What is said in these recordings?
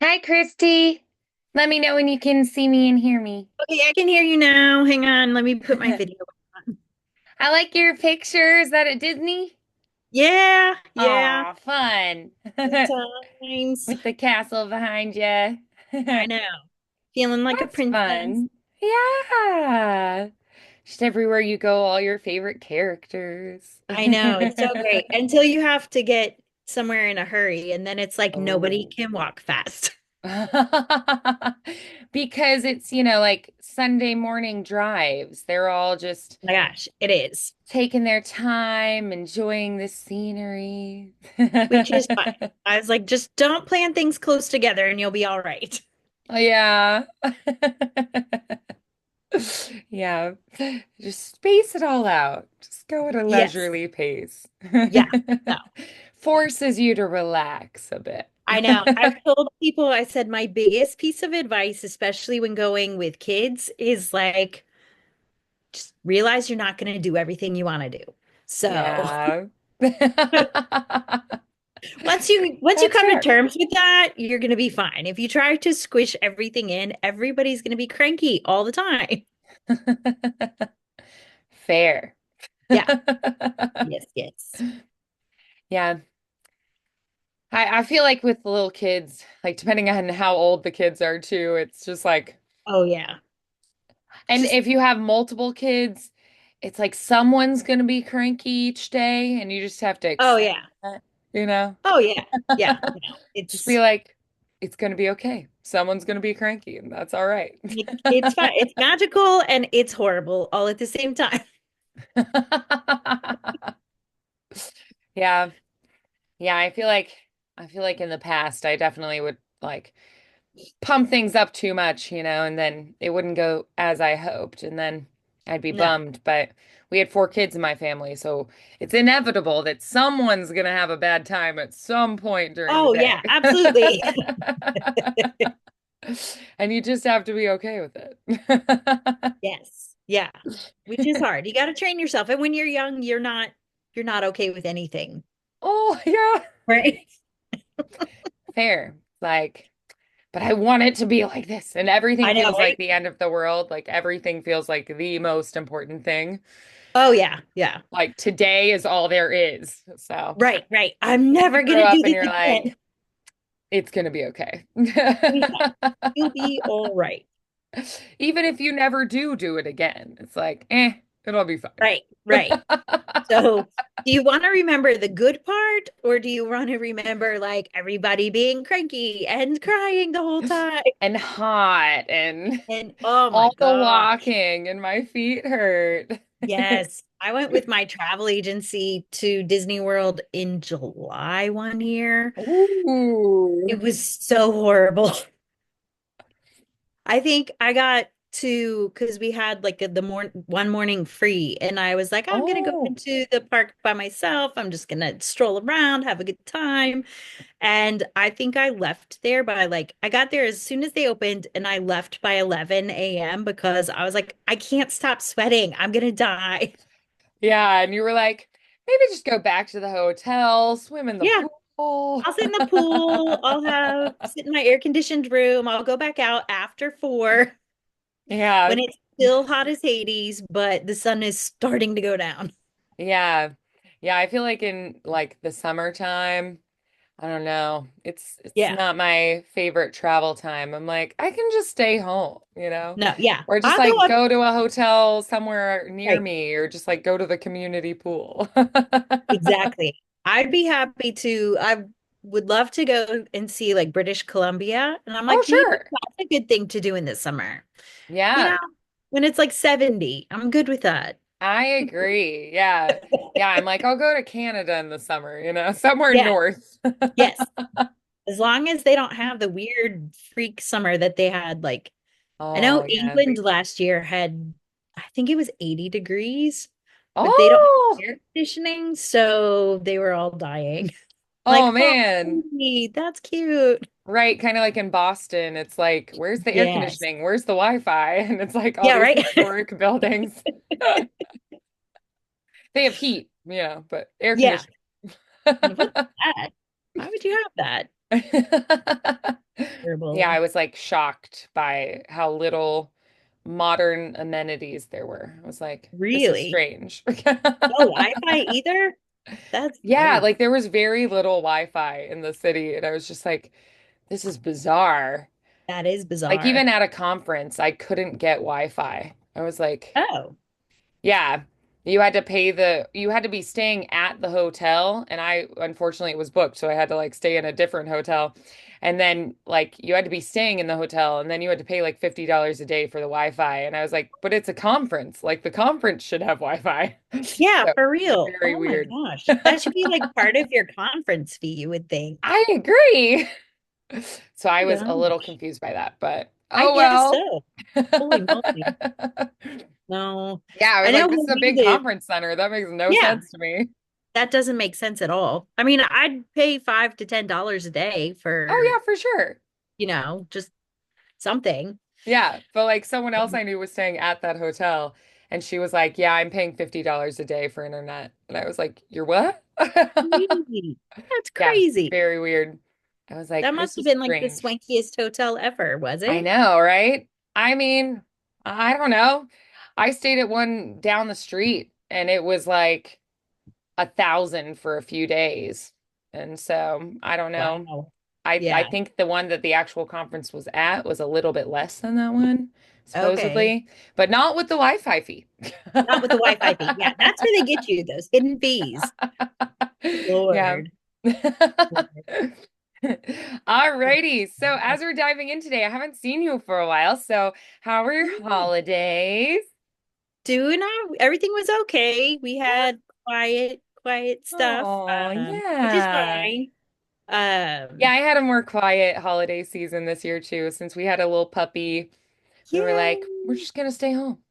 Hi, Christy. Let me know when you can see me and hear me. Okay, I can hear you now. Hang on, let me put my video on. I like your picture. Is that at Disney? Yeah, yeah. Aw, fun. Good times. With the castle behind you. I That's know. Feeling like a princess. fun. Yeah. Just everywhere you go, all your favorite characters. I know. It's so great. Until you have to get somewhere in a hurry, and then it's like nobody Oh. can walk fast. Because it's, like Sunday morning drives. They're all just Oh my gosh, it is. taking their time, enjoying the scenery. Which is fine. I was like, just don't plan things close together and you'll be all right. Yeah. Yeah. Just space it all out. Just go at a Yes. leisurely pace. Yeah. No. Forces you to relax a bit. I know. I've told people, I said my biggest piece of advice, especially when going with kids, is like, just realize you're not going to do everything you want to do. So Yeah. once you That's come to fair. terms with that, you're going to be fine. If you try to squish everything in, everybody's going to be cranky all the time. Fair. Yeah. Yes, yes. Yeah. I feel like with the little kids, like depending on how old the kids are too, it's just like, Oh yeah. and Just if you have multiple kids, it's like someone's gonna be cranky each day, and you just have to oh accept yeah. that, you know? Oh yeah. Yeah. No, Just be it's like, it's gonna be okay. Someone's gonna be cranky, and that's all right. it's fine. It's magical and it's horrible all at the same time. Yeah. Yeah, I feel like in the past I definitely would like pump things up too much, and then it wouldn't go as I hoped, and then I'd be No. bummed. But we had four kids in my family, so it's inevitable that someone's gonna have a bad time at some point during the Oh yeah, day. absolutely. And you just have to be okay with it. Yes. Yeah. Which is hard. You got to train yourself. And when you're young, you're not okay with anything. Oh, yeah. Right. Fair. Like, but I want it to be like this. And everything I know, feels like right? the end of the world. Like everything feels like the most important thing. Oh yeah. Yeah. Like today is all there is. So Right, right. I'm then you never grow gonna do up and this you're again. like, it's gonna be okay. Yeah. You'll be all right. Even if you never do it again, it's like, it'll be fine. Right, right. So do you want to remember the good part or do you want to remember like everybody being cranky and crying the whole time? And hot and And oh my all the gosh. walking and my feet hurt. Yes, I went with my travel agency to Disney World in July one year. Ooh. It was so horrible. I think I got to because we had like the one morning free, and I was like, I'm gonna go Oh, into the park by myself. I'm just gonna stroll around, have a good time. And I think I left there by like I got there as soon as they opened, and I left by 11 a.m. because I was like, I can't stop sweating. I'm gonna die. yeah. And you were like, maybe just go back to the hotel, swim in the Yeah. pool. I'll sit in the pool. I'll have sit in my air conditioned room. I'll go back out after 4 Yeah. when it's still hot as Hades, but the sun is starting to go down. Yeah. Yeah. I feel like in like the summertime, I don't know. It's Yeah. not my favorite travel time. I'm like, I can just stay home. No, yeah. Or just I'll go like up. go to a hotel somewhere near Right. me or just like go to the community pool. Exactly. I'd be happy to. I would love to go and see like British Columbia. And I'm Oh, like, maybe sure. that's a good thing to do in the summer. You know, Yeah, when it's like 70, I'm good with that. I agree. Yeah. Yeah, I'm like, I'll go to Canada in the summer, somewhere Yeah. north. Yes. As long as they don't have the weird freak summer that they had, like, I know Oh, yeah. England last year had, I think it was 80 degrees, but they don't Oh, have air conditioning, so they were all dying. oh Like, oh, man. that's cute. Right, kind of like in Boston, it's like, where's the air Yes. conditioning? Where's the Wi-Fi? And it's like all Yeah, these right. historic buildings. They have heat, but air Yeah. conditioning. And what's that? Why would you have that? Yeah, Terrible. I was like shocked by how little modern amenities there were. I was like, this is Really? strange. No Wi-Fi either? That's Yeah, oof, like there was very little Wi-Fi in the city, and I was just like, this is bizarre. that is Like bizarre. even at a conference, I couldn't get Wi-Fi. I was like, Oh, yeah, you had to be staying at the hotel, and I unfortunately it was booked, so I had to like stay in a different hotel. And then like you had to be staying in the hotel, and then you had to pay like $50 a day for the Wi-Fi. And I was like, but it's a conference. Like the conference should have Wi-Fi. yeah, So for it was real. very Oh my weird. gosh. That should be like part of your conference fee, you would think. I agree. So I was a little Gosh. confused by that, but I oh guess well. so. Holy moly. No. Yeah, I I was know like, this is when a we big did. conference center. That makes no Yeah, sense to me. that doesn't make sense at all. I mean, I'd pay $5 to $10 a day Oh for, yeah, for sure. just something. Yeah, but like someone else I knew was staying at that hotel, and she was like, "Yeah, I'm paying $50 a day for internet." And I was like, "You're what?" Really? That's Yeah, crazy. very weird. I was like, That must "This have is been like the strange." swankiest hotel ever, was I it? know, right? I mean, I don't know. I stayed at one down the street, and it was like 1,000 for a few days, and so I don't know. Wow. I Yeah. think the one that the actual conference was at was a little bit less than that one, Okay. supposedly, but not with the Wi-Fi fee. Not with the Wi-Fi fee. Yeah, that's where they get you, those hidden fees. Yeah. Lord. Lord. Alrighty. So as we're diving in today, I haven't seen you for a while. So how were your Yeah. holidays? Everything was okay. We had quiet stuff, Oh, which is yeah. fine. Yeah, Um, I had a more quiet holiday season this year too, since we had a little puppy. We were like, we're Yay, just gonna stay home.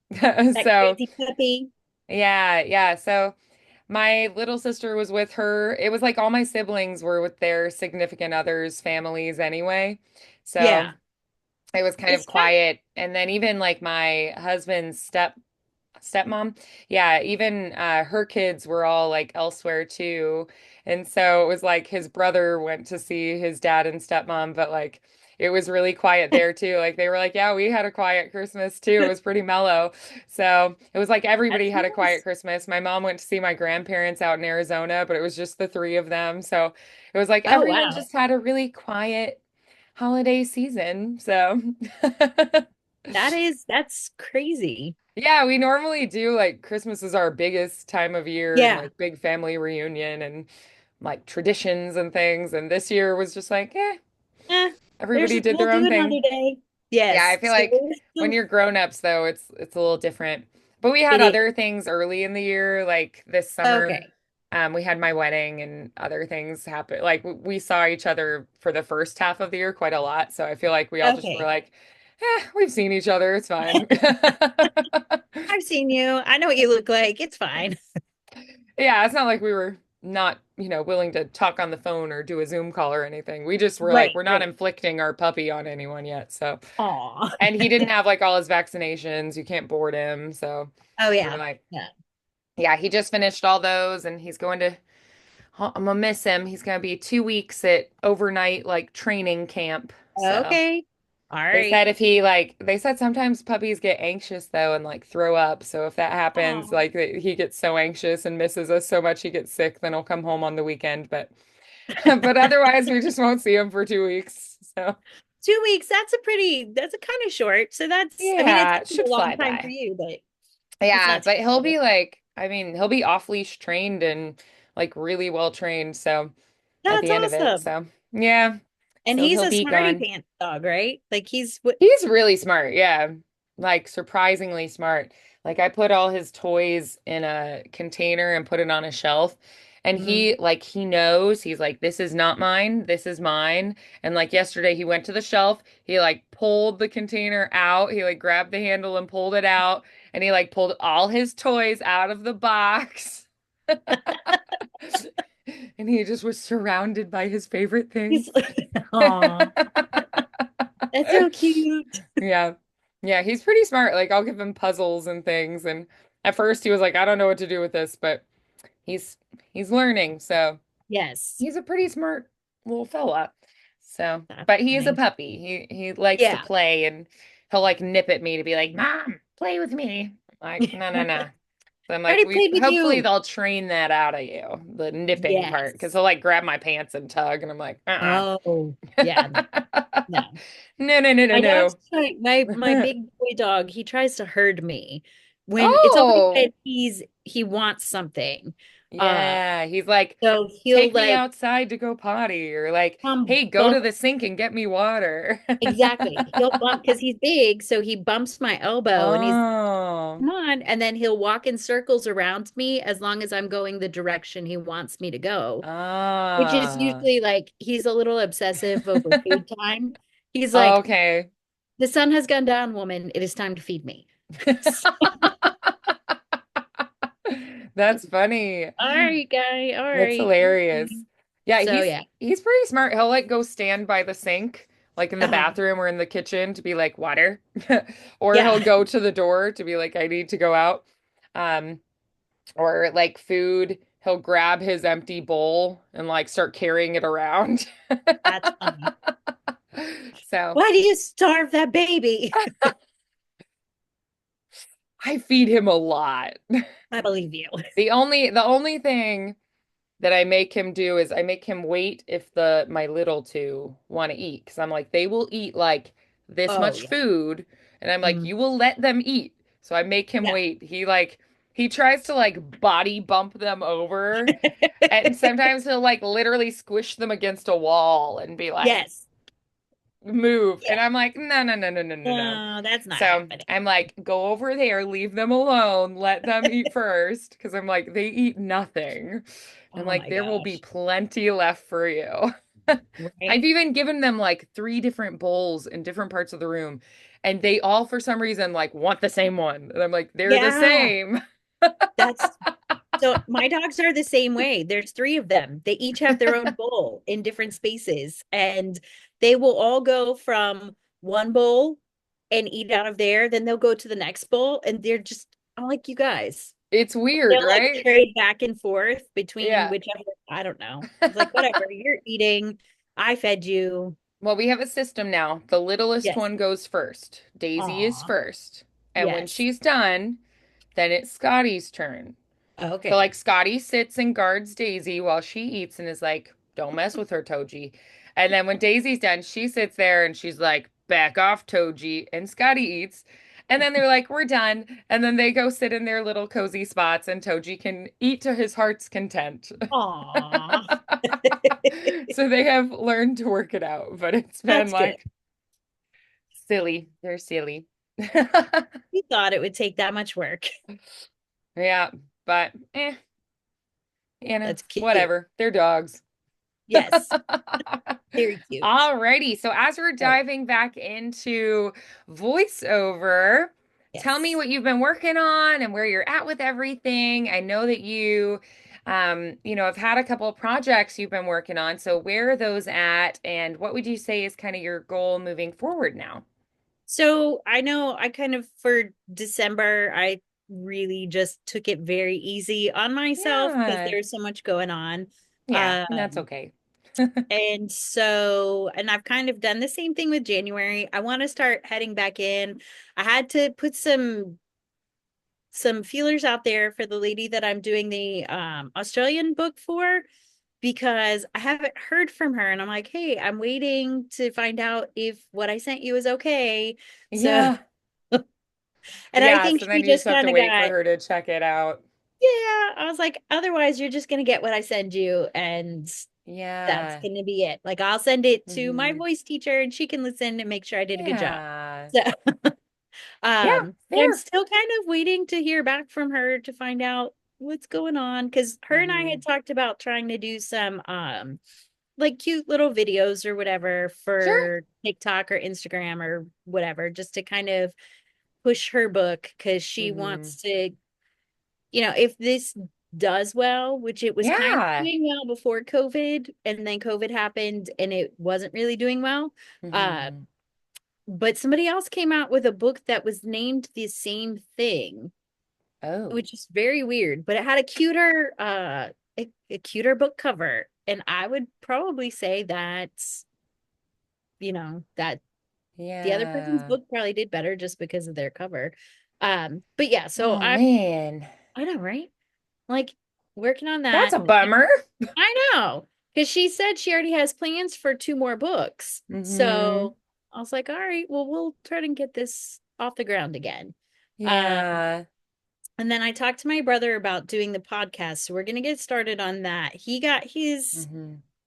that So crazy puppy. yeah, yeah. So my little sister was with her. It was like all my siblings were with their significant others, families anyway. So Yeah. it was kind of It's kind quiet. And then even like my husband's stepmom. Yeah, even her kids were all like elsewhere too. And so it was like his brother went to see his dad and stepmom, but like it was really quiet there too. Like they were like, yeah, we had a quiet Christmas too. It of was pretty mellow. So it was like everybody that's had a quiet nice. Christmas. My mom went to see my grandparents out in Arizona, but it was just the three of them. So it was like Oh everyone wow. just had a really quiet holiday season. So That's crazy. yeah, we normally do like Christmas is our biggest time of year and Yeah. like big family reunion and like traditions and things. And this year was just like, Eh, everybody did we'll their do own another thing. day. Yeah, Yes. I feel like when So you're grown-ups though, it's a little different. But we had it other is. things early in the year, like this summer. Okay. We had my wedding and other things happen. Like we saw each other for the first half of the year quite a lot. So I feel like we all just were Okay. like, we've seen each other. It's fine. I've seen you. I know what you look like. It's fine. Yeah, it's not like we were not, willing to talk on the phone or do a Zoom call or anything. We just were like, Right, we're not right. inflicting our puppy on anyone yet. So, Aw. and he didn't have like all his vaccinations. You can't board him. So Oh we were yeah. like, Yeah. yeah, he just finished all those and he's going to, I'm gonna miss him. He's going to be 2 weeks at overnight like training camp. So Okay. All they right. said they said sometimes puppies get anxious though and like throw up. So if that happens, Oh. like he gets so anxious and misses us so much he gets sick, then he'll come home on the weekend. But but otherwise we just won't see him for 2 weeks. So 2 weeks, that's a kind of short. So I mean, it's yeah, it gonna be should a long fly time for by. you, but it's Yeah, not too but he'll bad. be like, I mean, he'll be off leash trained and like really well trained. So at That's the end of it, awesome. so yeah, And so he's he'll a be smarty gone. pants dog, right? Like he's what He's really smart. Yeah. Like surprisingly smart. Like I put all his toys in a container and put it on a shelf. And Mhm. he knows, he's like, this is not mine. This is mine. And like yesterday, he went to the shelf. He like pulled the container out. He like grabbed the handle and pulled it out. And he like pulled all his toys out of the box. And he just was surrounded by his favorite He's things. Aw, that's so cute. Yeah. Yeah, he's pretty smart. Like I'll give him puzzles and things and at first he was like, I don't know what to do with this, but he's he's learning. So Yes. he's a pretty smart little fella. So, That's but he is a nice. puppy. He likes to Yeah. play and he'll like nip at me to be like, "Mom, play with me." I'm like, "No, no, no." So I'm I like, already we played with hopefully you. they'll train that out of you, the nipping part, because Yes. he'll like grab my pants and tug, and I'm like, Oh, yeah. No, no. no, no, no, no, My dog's no. my big boy dog, he tries to herd me when it's only Oh, when he wants something. Uh, yeah. He's like, so he'll take me like outside to go potty, or like, come hey, go to bump the sink and get me water. exactly. He'll bump because he's big, so he bumps my elbow and he's Oh, come on, and then he'll walk in circles around me as long as I'm going the direction he wants me to go, which is ah. usually like he's a little obsessive over food time. He's like, Okay. the sun has gone down, woman. It is time to feed me. That's funny. All right, guy. All That's right. hilarious. Yeah, So yeah. he's pretty smart. He'll like go stand by the sink, like in the Uh-huh. bathroom or in the kitchen to be like water. Or Yeah. he'll go to the door to be like, I need to go out. Um, or like food, he'll grab his empty bowl and like start carrying it around. That's funny. So Why do you starve that baby? I feed him a lot. I believe you. The only thing that I make him do is I make him wait if the my little two want to eat because I'm like they will eat like this Oh much yeah. food and I'm like Mm. you will let them eat. So I make him Yeah. wait. He tries to like body bump them over and sometimes he'll like literally squish them against a wall and be like Yes. move. Yeah. And I'm like, no, no, no, no, no, no, no. No, that's not So happening. I'm like, go over there, leave them alone, let them eat first. Because I'm like, they eat nothing. I'm Oh like, my there will be gosh. plenty left for you. I've Right? even given them like three different bowls in different parts of the room, and they all, for some reason, like want the same one. And I'm like, they're the Yeah. same. That's so my dogs are the same way. There's three of them. They each have their own bowl in different spaces, and they will all go from one bowl and eat out of there. Then they'll go to the next bowl, and they're just, I'm like, you guys. It's weird, They'll like right? trade back and forth between Yeah. whichever, I don't know. It's like, whatever, you're eating. I fed you. Well, we have a system now. The littlest Yes. one goes first. Daisy is Aw. first. And when Yes. she's done, then it's Scotty's turn. So Okay. like Scotty sits and guards Daisy while she eats and is like, "Don't mess with her, Toji." And then when Daisy's done, she sits there and she's like, "Back off, Toji." And Scotty eats. And then they're like, "We're done." And then they go sit in their little cozy spots and Toji can eat to his heart's content. Aw. So they have learned to work it out, but it's been That's good. like silly. They're silly. You thought it would take that much work. Yeah, but That's cute. whatever. They're dogs. Yes. Very cute. Alrighty, so as we're All right. diving back into voiceover, tell me Yes. what you've been working on and where you're at with everything. I know that have had a couple of projects you've been working on. So where are those at, and what would you say is kind of your goal moving forward now? So I know I kind of for December, I really just took it very easy on myself because Yeah, there's so much going on. yeah, that's Um, okay. and I've kind of done the same thing with January. I want to start heading back in. I had to put some feelers out there for the lady that I'm doing the Australian book for because I haven't heard from her and I'm like, "Hey, I'm waiting to find out if what I sent you is okay." So, Yeah, and I yeah. think So then she you just just have kind to of wait for got, her to check it out. yeah, I was like, otherwise you're just going to get what I send you and that's Yeah. going to be it. Like I'll send it to my Hmm. voice teacher and she can listen and make sure I did a good job. Yeah. So, Yeah, but I'm fair. still kind of waiting to hear back from her to find out what's going on because her and I Hmm. had talked about trying to do some like cute little videos or whatever Sure. for TikTok or Instagram or whatever, just to kind of push her book because she Hmm. wants to, if this does well, which it was kind of Yeah. doing well before COVID, and then COVID happened and it wasn't really doing well. Uh, Hmm. but somebody else came out with a book that was named the same thing, Oh. which is very weird, but it had a cuter a cuter book cover. And I would probably say that that the other person's Yeah. book probably did better just because of their cover. But yeah, so Oh man. I know, right? Like working on That's that. a bummer. I know. Because she said she already has plans for two more books. Hmm. So I was like, all right, well, we'll try to get this off the ground again. Um, Yeah. and then I talked to my brother about doing the podcast. So we're gonna get started on that. He got his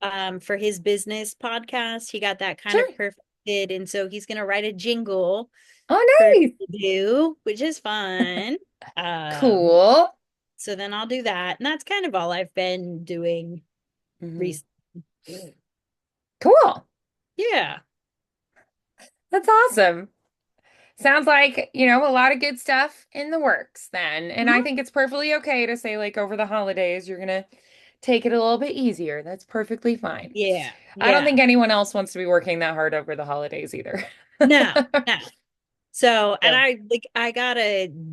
Hmm. for his business podcast, he got that kind of Sure. perfected. And so he's gonna write a jingle Oh, for nice. to do, which is fun. Um, Cool. so then I'll do that. And that's kind of all I've been doing Hmm. recently. Cool. Yeah. That's awesome. Sounds like, a lot of good stuff in the works then. And I Mhm. think it's perfectly okay to say, like, over the holidays, you're gonna take it a little bit easier. That's perfectly fine. Yeah. I don't think Yeah. anyone else wants to be working that hard over the holidays either. No, no. So, and So,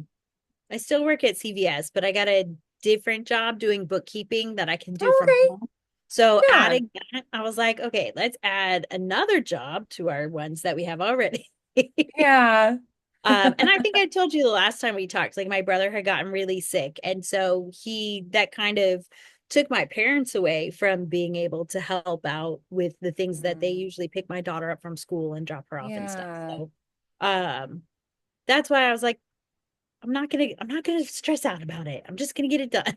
I still work at CVS, but I got a different job doing bookkeeping that I can do oh, from okay. home. So, Yeah. adding that, I was like, okay, let's add another job to our ones that we have already. Yeah. And I think I told you the last time we talked, like my brother had gotten really sick. And so that kind of took my parents away from being able to help out with the things that they Mm. usually pick my daughter up from school and drop her off and stuff. Yeah. So um that's why I was like, I'm not gonna stress out about it. I'm just gonna get it done.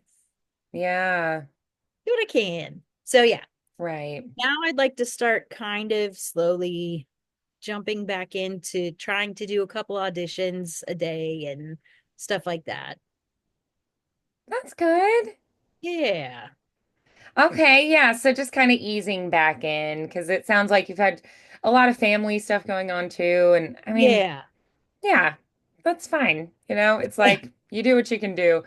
Yeah. Do what I can. So yeah, Right. now I'd like to start kind of slowly jumping back into trying to do a couple auditions a day and stuff like that. That's good. Yeah. Okay, yeah, so just kind of easing back in because it sounds like you've had a lot of family stuff going on too. And I mean, Yeah. yeah, that's fine. It's like you do what you can do.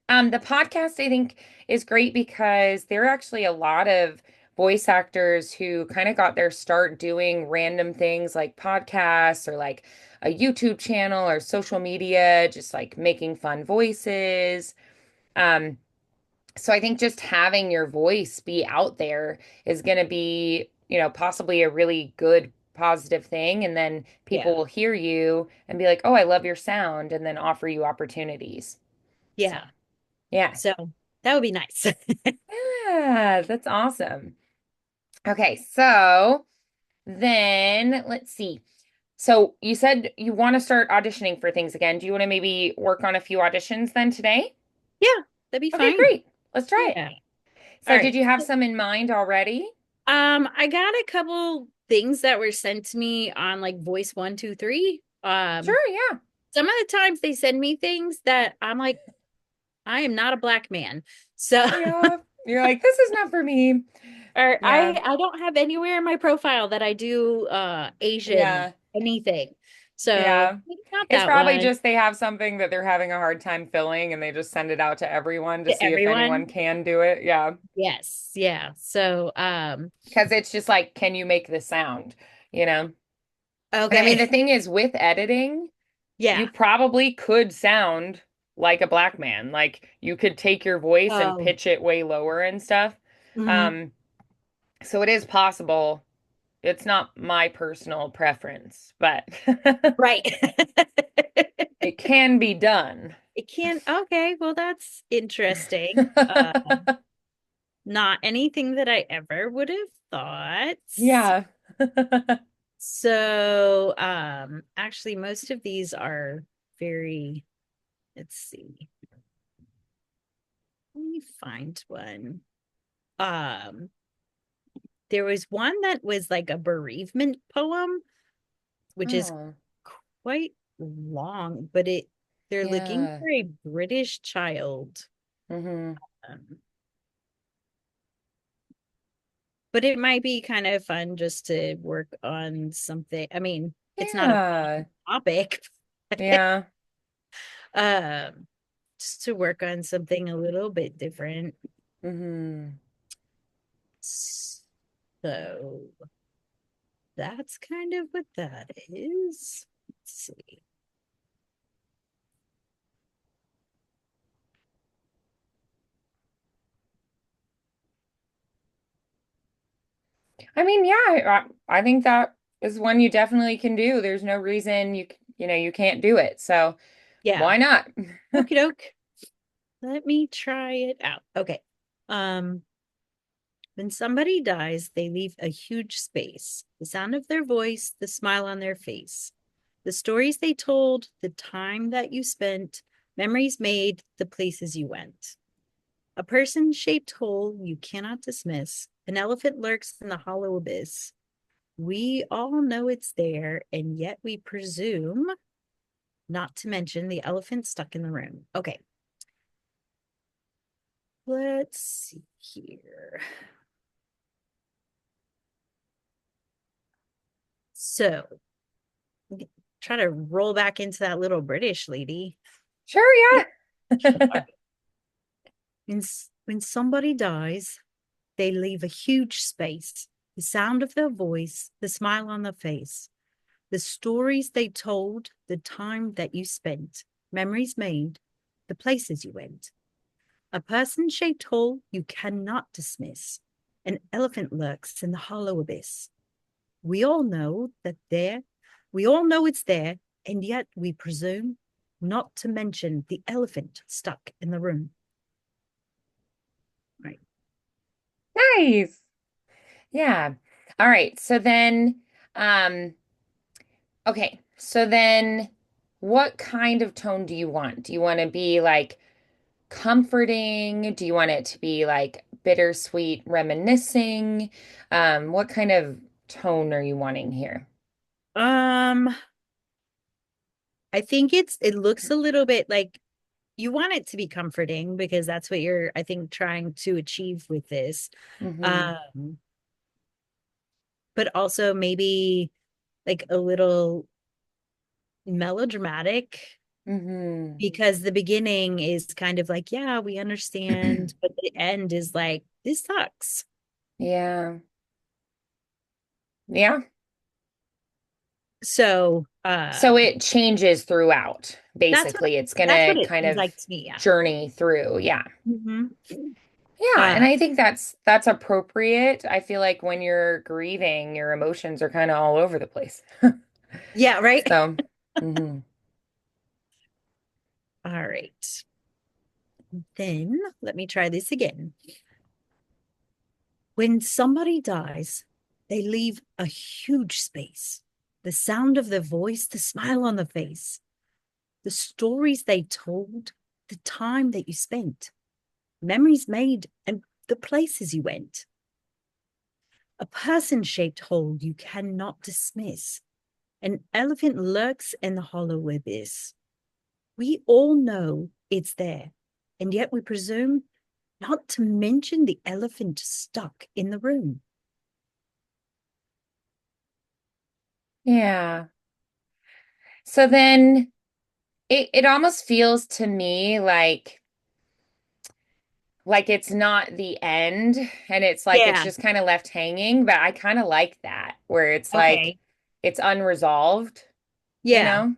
The podcast I think is great because there are actually a lot of voice actors who kind of got their start doing random things like podcasts or like a YouTube channel or social media, just like making fun voices. Um, so I think just having your voice be out there is going to be, possibly a really good positive thing. And then people Yeah. will hear you and be like, oh, I love your sound, and then offer you opportunities. So, Yeah. yeah. So that would be nice. Yeah, that's awesome. Okay, so then let's see. So you said you want to start auditioning for things again. Do you want to maybe work on a few auditions then today? Yeah, that'd be Okay, fine. great. Let's try it. Yeah. All So did right. you have some in mind already? I got a couple things that were sent to me on like voice 123. Sure, yeah. Some of the times they send me things that I'm like, I am not a black man. So Yeah. You're like, this is not for me. or Yeah. I don't have anywhere in my profile that I do Asian Yeah. anything. So Yeah. maybe not It's that probably one just they have something that they're having a hard time filling and they just send it out to everyone to to see if anyone everyone. can do it. Yeah. Yes, yeah. So Because it's just like, can you make the sound? You know? And I mean, the okay. thing is, with editing, you Yeah. probably could sound like a black man. Like you could take your voice and Oh, pitch it way lower and stuff. mhm. Um, so it is possible. It's not my personal preference, but Right. it can be done. It can, okay, well, that's interesting. Not anything that I ever would have thought. Yeah. So, actually, most of these are very, let's see, let me find one. Um, there was one that was like a bereavement poem, which is Oh, quite long, but they're looking yeah. for a British child. Hmm. Um, but it might be kind of fun just to work on something. I mean, it's not a Yeah. topic, Yeah. um, just to work on something a little bit different. Hmm. So that's kind of what that is. Let's see. I mean, yeah, I think that is one you definitely can do. There's no reason you can't do it. So Yeah. why not? Okie doke. Let me try it out. Okay. Um, when somebody dies, they leave a huge space. The sound of their voice, the smile on their face, the stories they told, the time that you spent, memories made, the places you went. A person shaped hole you cannot dismiss. An elephant lurks in the hollow abyss. We all know it's there, and yet we presume, not to mention the elephant stuck in the room. Okay, let's see here. So, try to roll back into that little British lady. Sure, yeah. When, when somebody dies, they leave a huge space. The sound of their voice, the smile on their face, the stories they told, the time that you spent, memories made, the places you went. A person shaped hole you cannot dismiss. An elephant lurks in the hollow abyss. We all know that there, we all know it's there, and yet we presume, not to mention the elephant stuck in the room. Right. Nice. Yeah. All right. Um, so then what kind of tone do you want? Do you want to be like comforting? Do you want it to be like bittersweet, reminiscing? What kind of tone are you wanting here? Um, I think it looks a little bit like you want it to be comforting because that's what you're, I think, trying to achieve with this. Hmm. Um, but also maybe like a little melodramatic Hmm. because the beginning is kind of like, yeah, we understand, but the end is like, this sucks. Yeah. Yeah. So So it changes throughout. that's what Basically, it's that's gonna what it kind seems of like to me. Yeah. journey through. Yeah. Hmm. Yeah, and Uh I think that's appropriate. I feel like when you're grieving, your emotions are kind of all over the place. yeah, right. So, mhm. All right. Then let me try this again. When somebody dies, they leave a huge space. The sound of their voice, the smile on the face, the stories they told, the time that you spent, memories made, and the places you went. A person shaped hole you cannot dismiss. An elephant lurks in the hollow abyss. We all know it's there, and yet we presume, not to mention the elephant stuck in the room. Yeah. So then it almost feels to me like it's not the end and it's like it's Yeah. just kind of left hanging, but I kind of like that where it's like Okay. it's unresolved, you Yeah. know?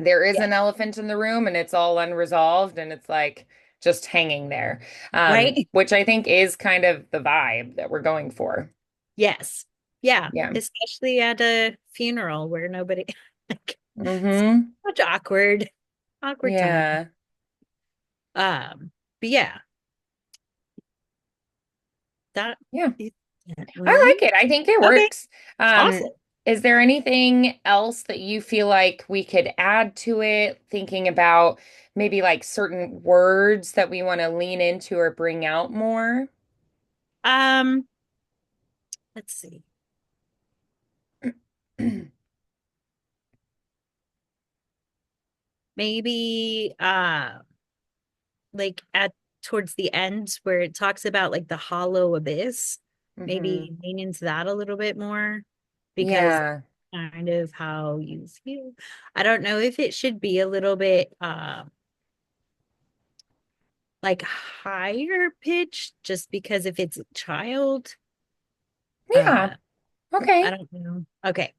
There is Yeah. an elephant in the room and it's all unresolved and it's like just hanging there. Right? Which I think is kind of the vibe that we're going for. Yes. Yeah. Yeah. Especially at a funeral where nobody like Mm-hmm. such awkward time. Yeah. But yeah, that Yeah. is I definitely like it. I think it okay. works. Awesome. Is there anything else that you feel like we could add to it? Thinking about maybe like certain words that we want to lean into or bring out more? Um, let's see. Maybe like at towards the end where it talks about like the hollow abyss, Hmm. maybe lean into that a little bit more because Yeah. kind of how you feel. I don't know if it should be a little bit like higher pitch just because if it's a child, Yeah. I Okay. don't know. Okay.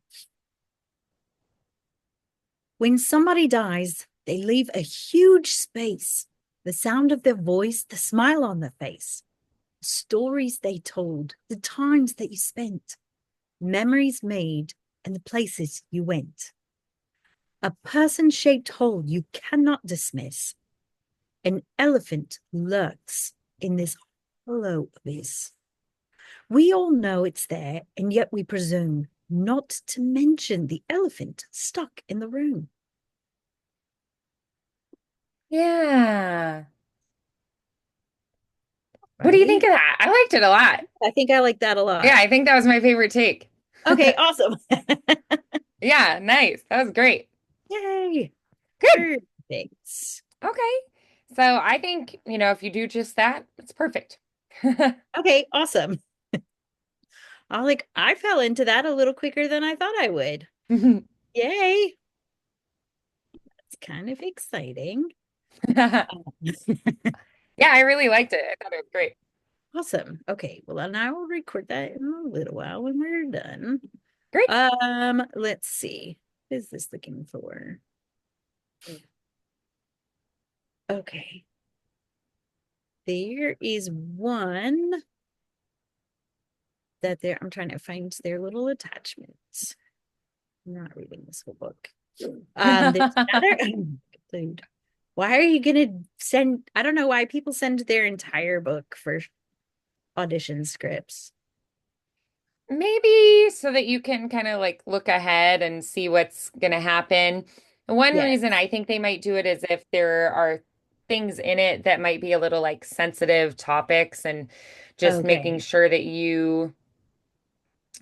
When somebody dies, they leave a huge space. The sound of their voice, the smile on their face, stories they told, the times that you spent, memories made, and the places you went. A person-shaped hole you cannot dismiss. An elephant lurks in this hollow abyss. We all know it's there, and yet we presume not to mention the elephant stuck in the room. Yeah. What do you think Right? of that? I liked it a lot. I think I like that a Yeah, lot. I think that was my favorite take. Okay, awesome. Yeah, nice. That was great. Yay. Good. Perfect. Okay. So I think, if you do just that, it's perfect. Okay, awesome. I fell into that a little quicker than I thought I would. Yay. It's kind of exciting. Yeah, I really liked it. I thought it was great. Awesome. Okay, well, then I will record that in a little while when we're done. Great. Let's see. What is this looking for? Okay. There is one that I'm trying to find their little attachments. I'm not reading this whole book. There's another dude. Why are you gonna send? I don't know why people send their entire book for audition scripts. Maybe so that you can kind of like look ahead and see what's going to happen. One Yes. reason I think they might do it is if there are things in it that might be a little like sensitive topics and just making Okay. sure that you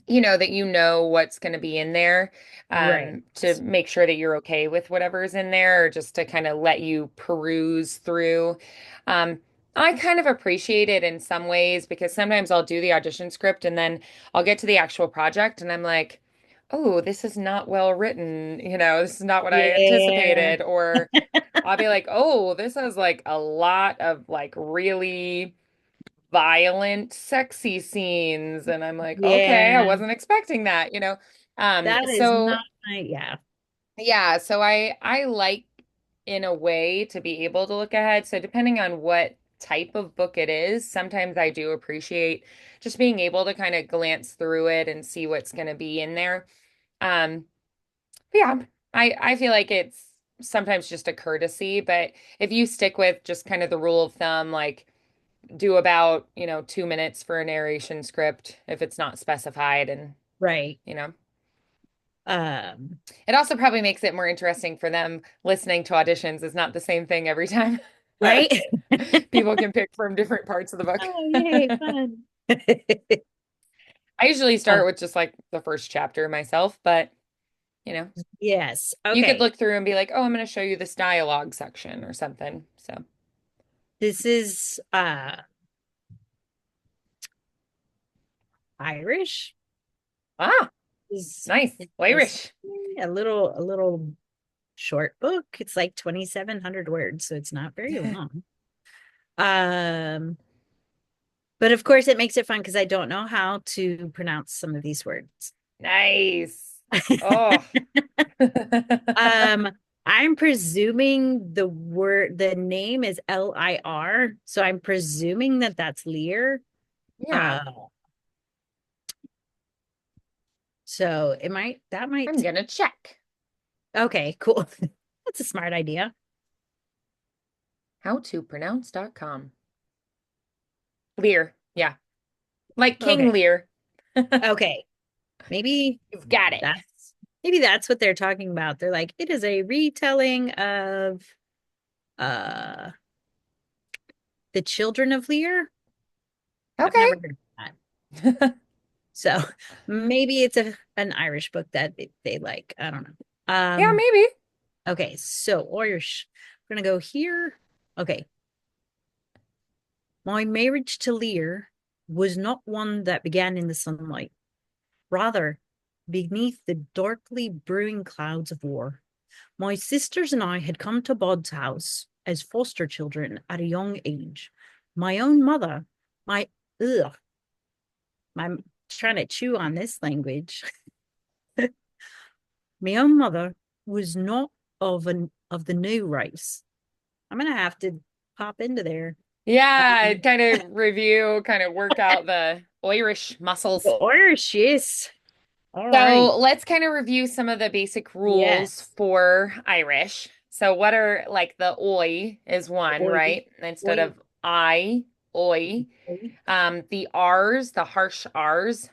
know what's going to be in there, Right. to make sure that you're okay with whatever's in there, or just to kind of let you peruse through. Um, I kind of appreciate it in some ways because sometimes I'll do the audition script and then I'll get to the actual project and I'm like, oh, this is not well written. This is not what I Yeah. anticipated. Or I'll be like, oh, this has like a lot of like really violent, sexy scenes. And I'm like, okay, I Yeah. wasn't expecting that. That is So not my, yeah. yeah, so I like in a way to be able to look ahead. So depending on what type of book it is, sometimes I do appreciate just being able to kind of glance through it and see what's going to be in there. Um, but yeah, I feel like it's sometimes just a courtesy, but if you stick with just kind of the rule of thumb, like do about, 2 minutes for a narration script if it's not specified and, Right. you know. Um, It also probably makes it more interesting for them listening to auditions. It's not the same thing every time. right? People can pick from different parts of the book. Oh, yay, fun. I usually Uh, start with just like the first chapter myself, but you know, yes. you could Okay. look through and be like, "Oh, I'm going to show you this dialogue section or something." So, This is Irish. ah, Is nice. is Irish. a little short book. It's like 2,700 words, so it's not very long. Um, but of course it makes it fun because I don't know how to pronounce some of these words. Nice. Oh. Um, I'm presuming the name is Lir, so I'm presuming that that's Lear. Yeah, Uh, so that I'm might gonna check. okay, cool. That's a smart idea. Howtopronounce.com. Lear. Yeah. Like King Okay. Lear. Okay. Maybe You've got it. that's what they're talking about. They're like, it is a retelling of uh the Children of Lear. I've Okay. never heard of that. So maybe it's an Irish book that they like. I don't know. Yeah, maybe. Okay, so Irish. We're gonna go here. Okay. My marriage to Lear was not one that began in the sunlight. Rather, beneath the darkly brewing clouds of war. My sisters and I had come to Bod's house as foster children at a young age. My own mother, my ugh, I'm trying to chew on this language. My own mother was not of the new race. I'm gonna have to pop into there. Yeah, Um, kind of review, kind of work out the Irish muscles. or yes. All right. So let's kind of review some of the basic rules Yes. for Irish. So what are like the oi is one, Oi, right? Instead oi, of I, oi. oi. The R's, the harsh R's,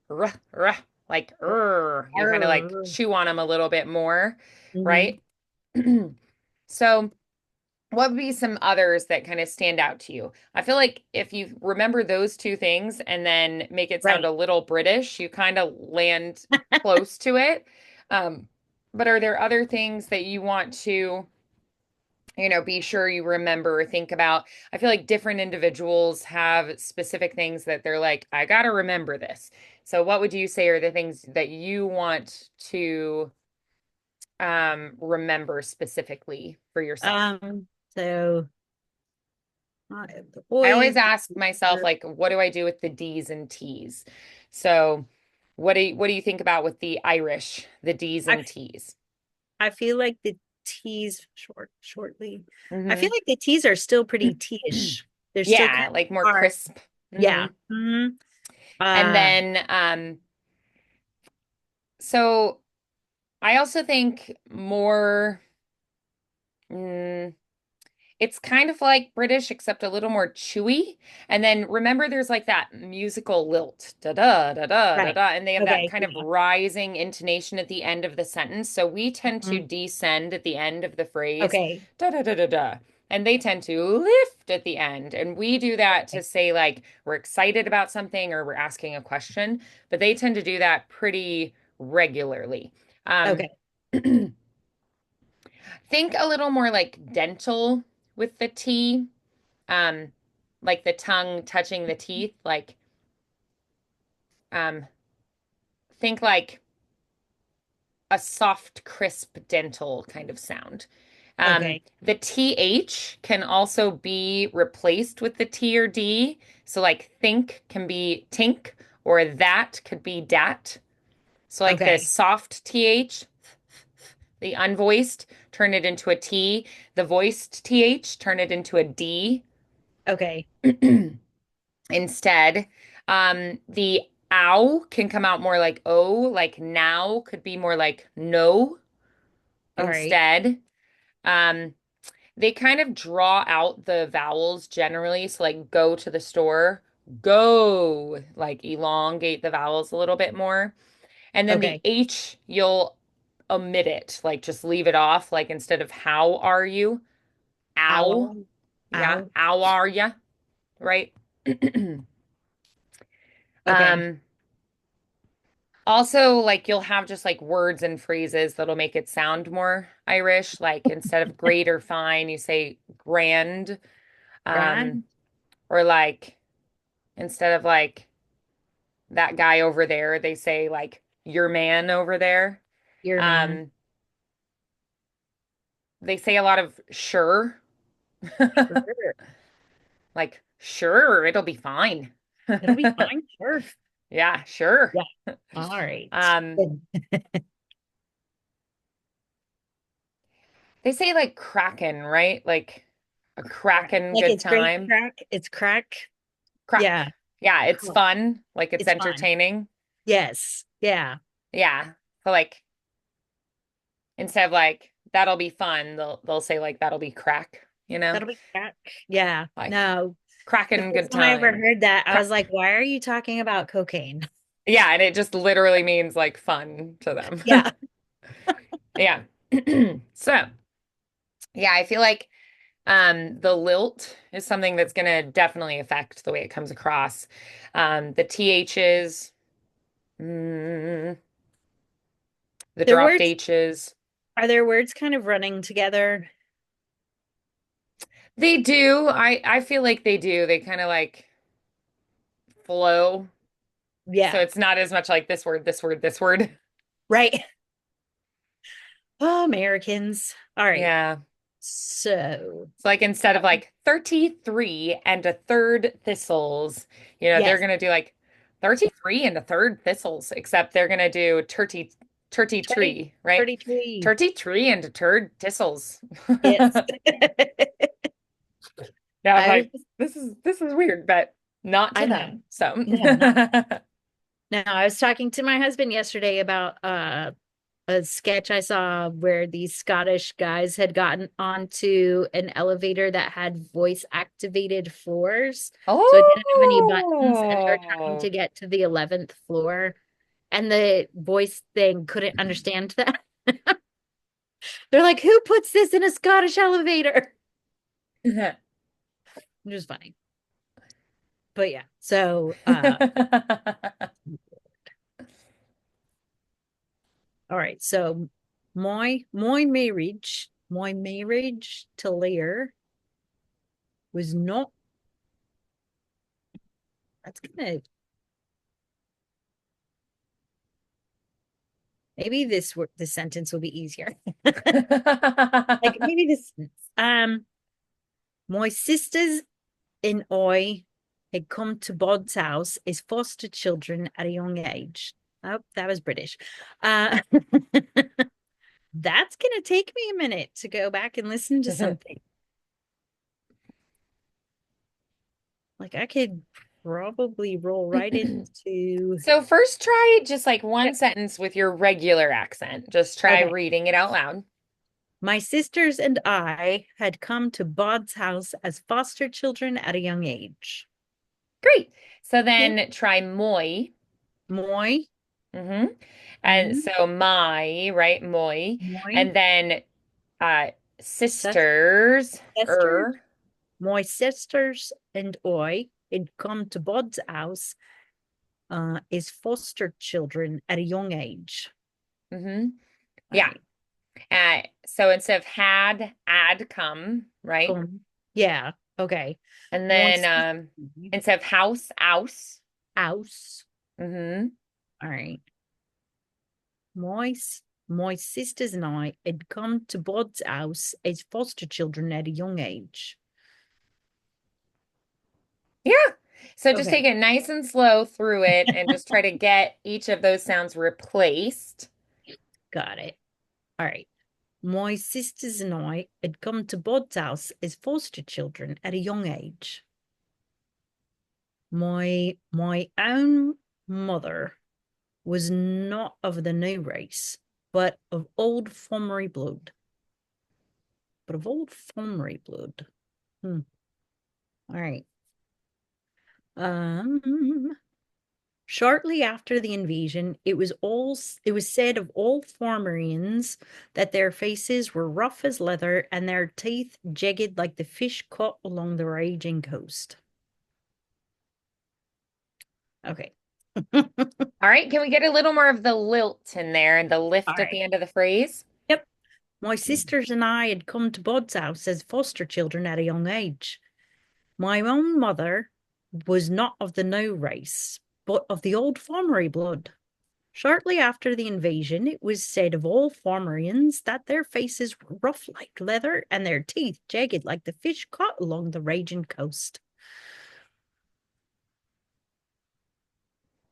ruh, ruh, like you kind of like Arr. chew on them a little bit more, Mhm. right? So what would be some others that kind of stand out to you? I feel like if you remember those two things and then make it sound Right. a little British, you kind of land close to it. Um, but are there other things that you want to, be sure you remember or think about? I feel like different individuals have specific things that they're like, I gotta remember this. So what would you say are the things that you want to remember specifically for yourself? So the I always oi. ask myself, like, what do I do with the D's and T's? So, what do you think about with the Irish, the D's I and T's? I feel like the T's shortly. I feel Hmm. like the T's are still pretty T-ish. They're still kind Yeah, like of more hard. crisp. Hmm. Yeah. Hmm. And Uh, then, so I also think more. mm, It's kind of like British, except a little more chewy. And then remember, there's like that musical lilt, da da da da da right. da, and they have that Okay. kind of Yeah. rising intonation at the end of the sentence. So we tend to Mhm. descend at the end of the phrase, Okay. da da da da da, and they tend to lift at the end. And we do that to say like we're excited about something or we're asking a question, but they tend to do that pretty regularly. Um, Okay. think a little more like dental with the T, um, like the tongue touching the teeth. Like, um, think like a soft, crisp dental kind of sound. Okay. The TH can also be replaced with the T or D. So, like, think can be tink, or that could be dat. So, like the Okay. soft TH, the unvoiced, turn it into a T. The voiced TH, turn it into a D. Okay. Instead. The ow can come out more like O, like now could be more like no All right. instead. Um, they kind of draw out the vowels generally. So like go to the store, go, like elongate the vowels a little bit more. And then the Okay. H, you'll omit it, like just leave it off. Like instead of how are you? Ow. Ow. Yeah, Ow. how are ya? Right? Okay. Um, Also, like you'll have just like words and phrases that'll make it sound more Irish. Like instead of great or fine, you say grand. Um, Grand. or like instead of like that guy over there, they say like your man over there. Your man. Um, they say a lot of sure, Sure. like sure, it'll be fine. It'll be fine. Sure. Yeah, sure. Yeah. All right. Um, Good. they say like kraken, right? Like a Crack. kraken Like good it's great time. crack. It's crack. Yeah. Crack. Yeah, it's Cool. fun. Like it's It's fun. entertaining. Yes. Yeah. Yeah. So like instead of like that'll be fun, they'll say like that'll be crack, That'll be crack. Yeah. Like No. The cracking first good time I ever time. heard that, I was Crack. like, why are you talking about cocaine? Yeah, and it just literally means like fun to them. Yeah. Yeah. So, yeah, I feel like the lilt is something that's gonna definitely affect the way it comes across. The THs, mm, the Their dropped words H's. are their words kind of running together. They do. I feel like they do. They kind of like flow. So Yeah. it's not as much like this word, this word, this word. Right. Oh, Americans. All right. Yeah. So, It's like instead of like 33 and a third thistles, they're yes. gonna do like 33 and a third thistles, except they're gonna do turkey 30, tree, right? 33. Turkey tree and a turd thistles. Yes. Yeah, I'm I like, this is weird, but not I to know. them. So Yeah, not Now, I was talking to my husband yesterday about a sketch I saw where these Scottish guys had gotten onto an elevator that had voice activated floors. So it didn't have any buttons, and they were trying Oh. to get to the 11th floor, and the voice thing couldn't understand that. They're like, who puts this in a Scottish elevator? Which is funny. But yeah, so all right. So my marriage to Lear was not that's gonna maybe this sentence will be easier. Like maybe this um my sisters and I had come to Bod's house as foster children at a young age. Oh, that was British. Uh that's gonna take me a minute to go back and listen to something. Like I could probably roll right into So first try just like one yep. sentence with your regular accent. Just try Okay. reading it out loud. My sisters and I had come to Bod's house as foster children at a young age. Great. So Yeah. then try moi. Moi, hmm And mm, so my, right? Moi. moi, And then uh sis- sisters, sisters, my sisters and I had come to Bod's house as foster children at a young age. hmm All Yeah. right. So instead of had come, right? Come. Yeah. Okay. And My then sister, instead of house, house. house. hmm All right. My sisters and I had come to Bod's house as foster children at a young age. Yeah. So just take Okay, it nice and slow through it and just try to get each of those sounds replaced. got it. All right. My sisters and I had come to Bod's house as foster children at a young age. My own mother was not of the new race, but of old Fomry blood. But of old Fomry blood. Hmm. All right. Um, Shortly after the invasion, it was said of all Fomorians that their faces were rough as leather and their teeth jagged like the fish caught along the raging coast. Okay. All All right. Can we get a little more of the lilt in there and the lift at right. the end of the phrase? Yep. My sisters and I had come to Bod's house as foster children at a young age. My own mother was not of the new race, but of the old Fomery blood. Shortly after the invasion, it was said of all Fomorians that their faces were rough like leather and their teeth jagged like the fish caught along the raging coast.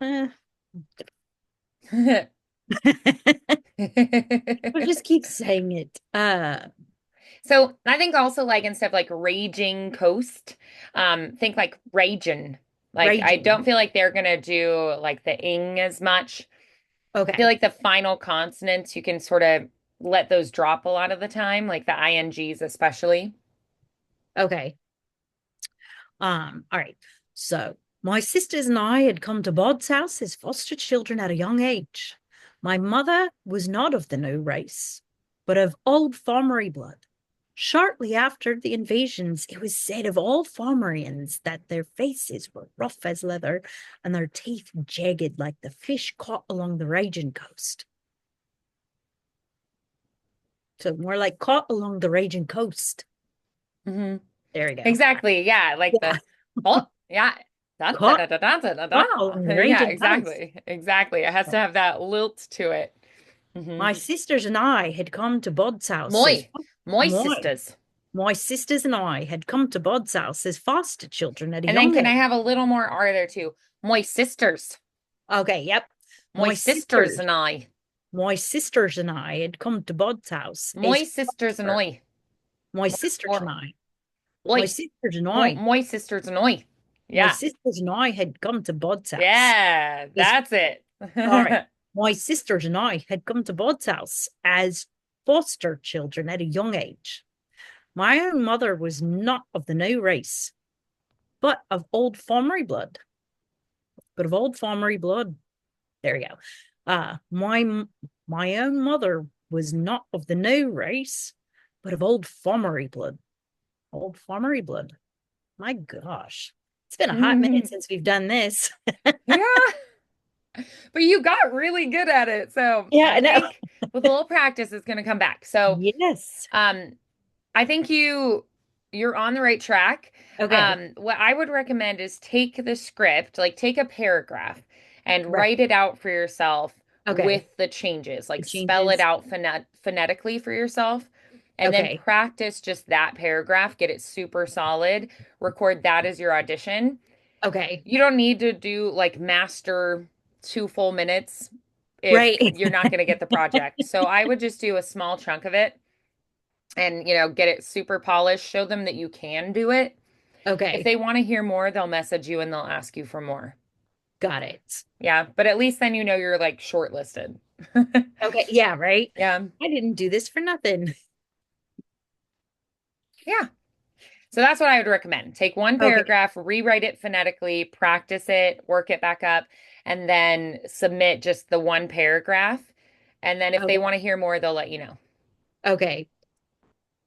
Eh. We'll just keep saying it. So I think also like instead of like raging coast, think like raging. Like I don't Raging. feel like they're gonna do like the ing as much. I feel Okay. like the final consonants you can sort of let those drop a lot of the time, like the ings especially. Okay. All right. So my sisters and I had come to Bod's house as foster children at a young age. My mother was not of the new race, but of old Fomery blood. Shortly after the invasions, it was said of all Fomorians that their faces were rough as leather and their teeth jagged like the fish caught along the raging coast. So more like caught along the raging coast. hmm There we go. Exactly. Yeah, like Yeah, the oh yeah. Da, da, caught da, da, da, da, da, caught da. along the Yeah, raging coast. exactly. Exactly. It has to have that lilt to it. My sisters and I had come to Bod's house as Moi. Moi my sisters. my sisters and I had come to Bod's house as foster children at a And then young can I age. have a little more R there too? Moi sisters. Okay, yep. Moi My sisters sisters, and I. my sisters and I had come to Bod's house Moi as sisters and foster. I. My What's sisters and plural? I, my Oi. sisters and I, Moi sisters and I. My Yeah. sisters and I had come to Bud's house. Yeah, As, that's it. all right. My sisters and I had come to Bud's house as foster children at a young age. My own mother was not of the new race, but of old Farmery blood. But of old Farmery blood. There you go. My own mother was not of the new race, but of old Farmery blood. Old Farmery blood. My gosh. It's been a hot minute since we've done this. Yeah, but you got really good at it. So Yeah, I I know. think with a little practice, it's going to come back. So, Yes. um, I think you're on the right track. Okay. What I would recommend is take the script, like take a paragraph and Right. write it out for yourself Okay. with the changes. The Like spell it changes. out phonetically for yourself. And then Okay. practice just that paragraph, get it super solid, record that as your audition. Okay. You don't need to do like master 2 full minutes if Right. you're not going to get the project. So I would just do a small chunk of it and, get it super polished, show them that you can do it. If Okay. they want to hear more, they'll message you and they'll ask you for more. Got it. Yeah, but at least then you're like shortlisted. Okay. Yeah, right. Yeah. I didn't do this for nothing. Yeah. So that's what I would recommend. Take one Okay. paragraph, rewrite it phonetically, practice it, work it back up, and then submit just the one paragraph. And then if they Okay. want to hear more, they'll let you know. Okay.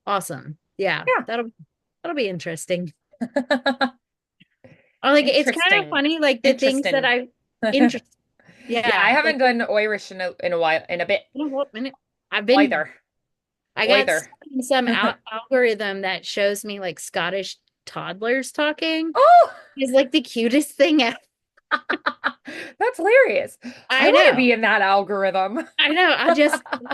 Awesome. Yeah. That'll be interesting. Yeah. Or like it's kind of Interesting. funny, like the things that Interesting. I Yeah, interest. I Yeah. haven't Like done Irish in a while, in a bit you know what minute I've been either. I got Either. stuck in some algorithm that shows me like Scottish toddlers talking. Oh, It's like the cutest thing ever. that's hilarious. I I want to know. be in that algorithm. I know. I was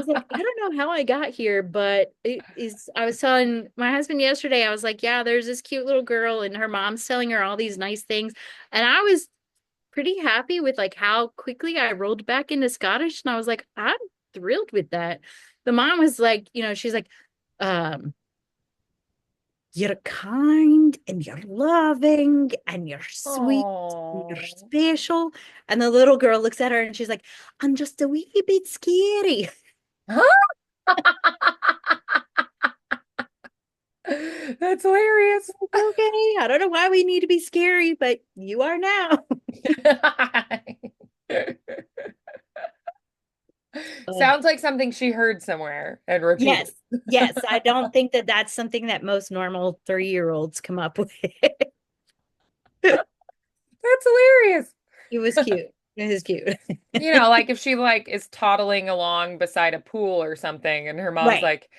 like, I don't know how I got here, but it is. I was telling my husband yesterday, I was like, yeah, there's this cute little girl, and her mom's telling her all these nice things. And I was pretty happy with like how quickly I rolled back into Scottish. And I was like, I'm thrilled with that. The mom was like, she's like, um, you're kind and you're loving and you're sweet and you're Oh. special. And the little girl looks at her and she's like, I'm just a wee bit scary. That's hilarious. Okay, I don't know why we need to be scary, but you are now. Uh, Sounds like something she heard somewhere and repeated. yes, yes. I don't think that that's something that most normal 3-year-olds come up with. That's hilarious. It was cute. It was cute. Like if she like is toddling along beside a pool or something and her mom's Right. like,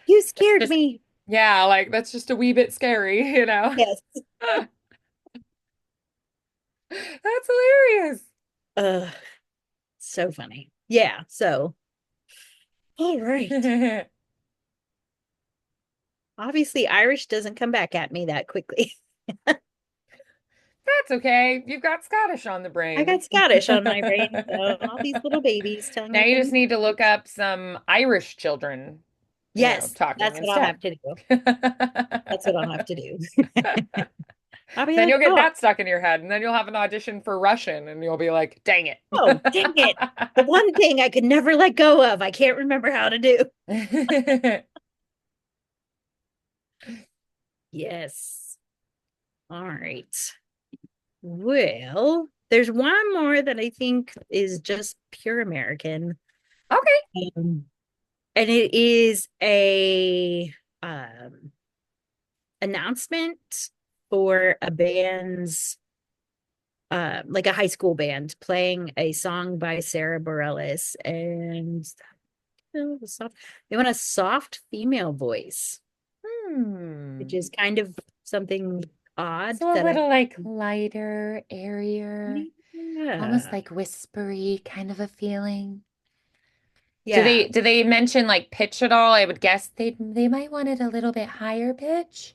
You that's scared just, me. yeah, like that's just a wee bit scary. Yes. That's hilarious. Uh, so funny. Yeah. So, all right. That's Obviously, Irish doesn't come back at me that quickly. okay. You've got Scottish on the I brain. got Scottish on my brain. So all these little babies telling Now me you just things. need to look up some Irish children, Yes, talking that's what I'll instead. have to do. That's what I'll have to do. I'll be Then like, you'll get oh, that stuck in your head, and then you'll have an audition for Russian, and you'll be like, dang it. oh, dang it. The one thing I could never let go of, I can't remember how to do. Yes. All right. Well, there's one more that I think is just pure American. Okay. Um, and it is a announcement for a band's like a high school band playing a song by Sarah Bareilles and they want a soft female voice, which Hmm. is kind of something odd So a that I little like lighter, airier, almost yeah. like whispery kind of a feeling. Do Yeah. they mention like pitch at all? I would guess they might want it a little bit higher pitch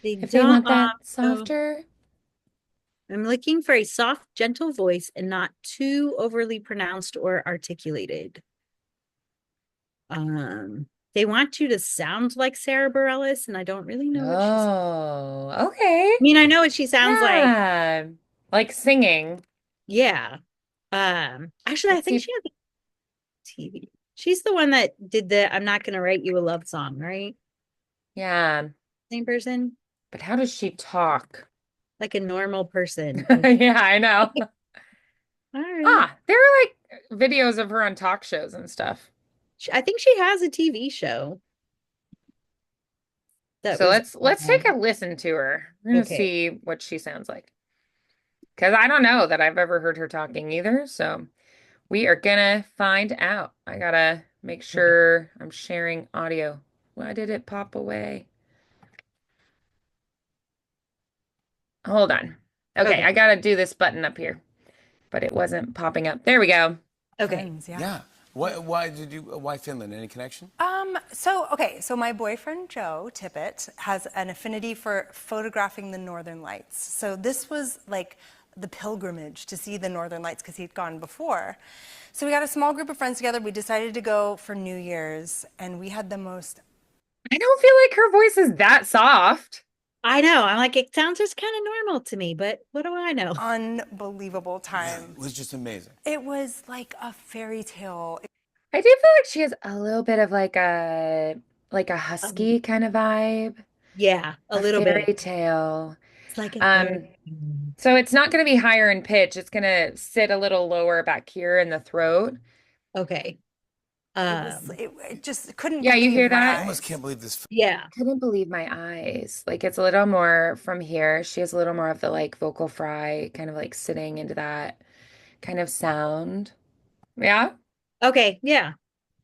They if they don't want that so softer. I'm looking for a soft, gentle voice and not too overly pronounced or articulated. Um, they want you to sound like Sarah Bareilles, and I don't really know what she's. Oh, okay. I mean, I know what she sounds like. Yeah. Like singing. Yeah. Actually, I Let's think see. she has a TV. She's the one that did the "I'm Not Gonna Write You a Love Song," right? Yeah. Same person, But how does she talk? like a normal person. Like, Yeah, I know. all right. Ah, there are like videos of her on talk shows and stuff. I think she has a TV show that So was let's take a listen to her. We're gonna okay. see what she sounds like. Because I don't know that I've ever heard her talking either. So we are gonna find out. I gotta make Okay. sure I'm sharing audio. Why did it pop away? Hold on. Okay, I Okay. gotta do this button up here, but it wasn't popping up. There we go. Okay. Friends, yeah. Yeah. Why Finland? Any connection? So my boyfriend Joe Tippett has an affinity for photographing the Northern Lights. So this was like the pilgrimage to see the Northern Lights because he'd gone before. So we got a small group of friends together. We decided to go for New Year's, and we had the most I don't feel like her voice is that soft. I know. I'm like, it sounds just kind of normal to me, but what do I know? unbelievable Yeah, time. it was just amazing. It was like a fairy tale. I do feel like she has a little bit of like a Um, husky kind of vibe, yeah, a a little bit. fairy tale. It's like a fairy. Um, so it's not going to be higher in pitch. It's going to sit a little lower back here in the throat. Okay. Um, It just couldn't Yeah, you believe hear my I that? almost eyes. can't believe this. yeah. Couldn't believe my eyes. Like it's a little more from here. She has a little more of the like vocal fry, kind of like sitting into that kind of sound. Yeah. Okay. Yeah.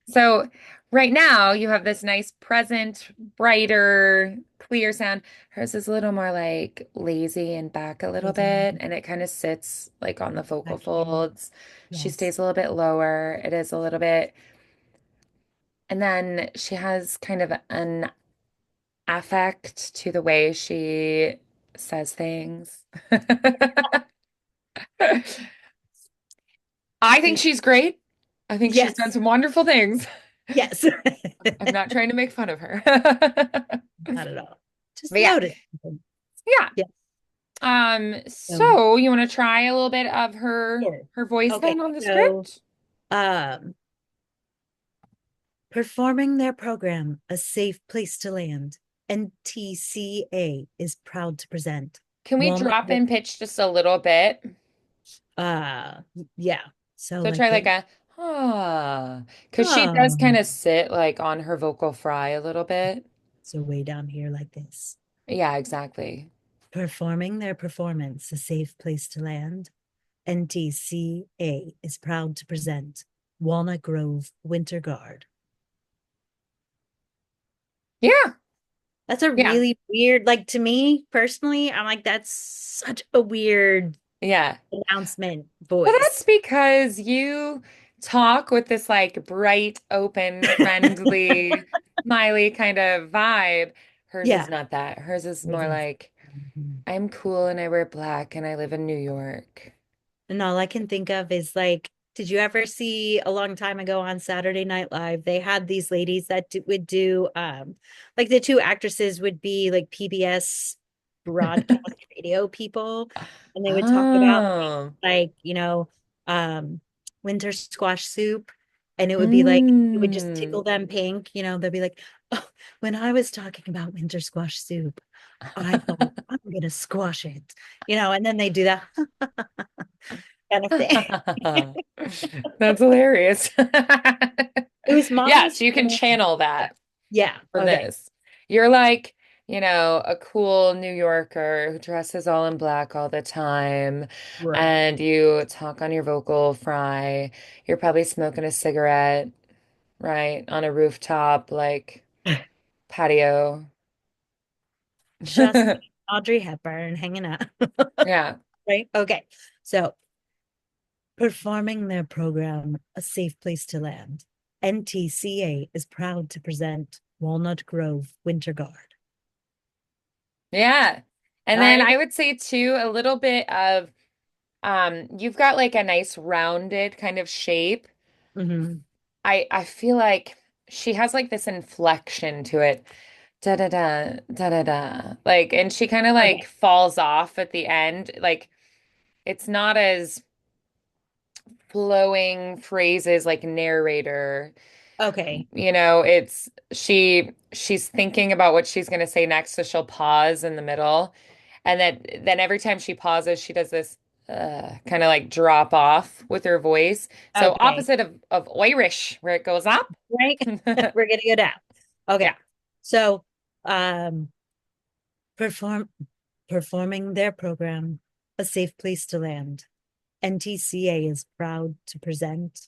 So right now you have this nice present, brighter, clear sound. Hers is a little more like lazy and back a little bit, and it kind of sits like on the vocal Back here. folds. She Yes. stays a little bit lower. It is a little bit, and then she has kind of an affect to the way she says things. I think Think she's great. I think she's done yes. some wonderful things. Yes. I'm not trying to make fun of her. Not at all. Just But yeah, noted. yeah. Yeah. Um, So you want to try a little bit of sure. her voice Okay. then on the So, script? um, performing their program, A Safe Place to Land, NTCA is proud to present Can we Walnut. drop in pitch just a little bit? Uh, yeah. So So try like like it. a because she does kind Oh, of sit like on her vocal fry a little bit. so way down here like this. Yeah, exactly. Performing their performance, A Safe Place to Land, NTCA is proud to present Walnut Grove Winter Guard. Yeah, That's a yeah, really weird, like to me personally, I'm like, that's such a weird yeah. announcement Well, that's voice. because you talk with this like bright, open, friendly, smiley kind of vibe. Hers is Yeah. not that. Hers is Hers more is. like, Mhm. I'm cool and I wear black and I live in New York. And all I can think of is like, did you ever see a long time ago on Saturday Night Live? They had these ladies that would do, like the two actresses would be like PBS broadcast radio people, and they would talk about Oh. like, winter squash soup, and it would be like it would just Mm. tickle them pink, they'd be like, oh, when I was talking about winter squash soup, I thought I'm gonna squash it, and then they do that kind of thing. That's hilarious. It was Yes, mom's you can channel. channel that Yeah. for Okay. this. You're like, a cool New Yorker who dresses all in black all the time, Right. and you talk on your vocal fry. You're probably smoking a cigarette, right, on a rooftop, like patio. Just Audrey Hepburn hanging out. Yeah. Right. Okay. So performing their program, A Safe Place to Land, NTCA is proud to present Walnut Grove Winter Guard. Yeah. And All then right. I would say too, a little bit of you've got like a nice rounded kind of shape. Mm-hmm. I feel like she has like this inflection to it. Da da da da da da. Like, and she kind of like Okay. falls off at the end. Like, it's not as flowing phrases like narrator. Okay. It's she's thinking about what she's going to say next, so she'll pause in the middle. And then every time she pauses, she does this kind of like drop off with her voice. So Okay. opposite of Irish, where it goes up. Right. We're gonna go down. Okay. Yeah. So, um, perform performing their program, A Safe Place to Land. NTCA is proud to present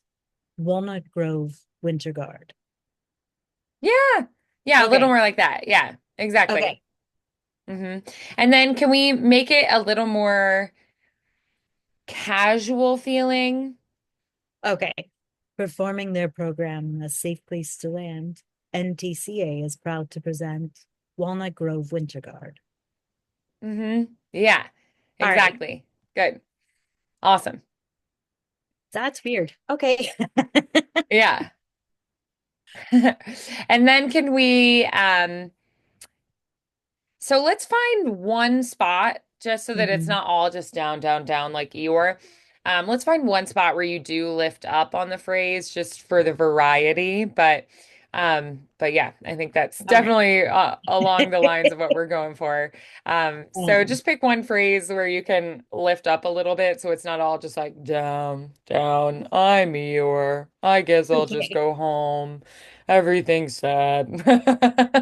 Walnut Grove Winter Guard. Yeah. Yeah, a little Okay. more like that. Yeah, exactly. Okay. hmm And then can we make it a little more casual feeling? Okay. Performing their program, A Safe Place to Land. NTCA is proud to present Walnut Grove Winter Guard. Yeah, All right. exactly. Good. Awesome. That's weird. Okay. Yeah. And then can we so let's find one spot just so that it's Mhm. not all just down, down, down like Eeyore. Let's find one spot where you do lift up on the phrase just for the variety. But yeah, I think that's All right. definitely along the lines of what we're going for. So Um, just pick one phrase where you can lift up a little bit so it's not all just like down, down. I'm Eeyore. I guess I'll just okay. go home. Everything's sad.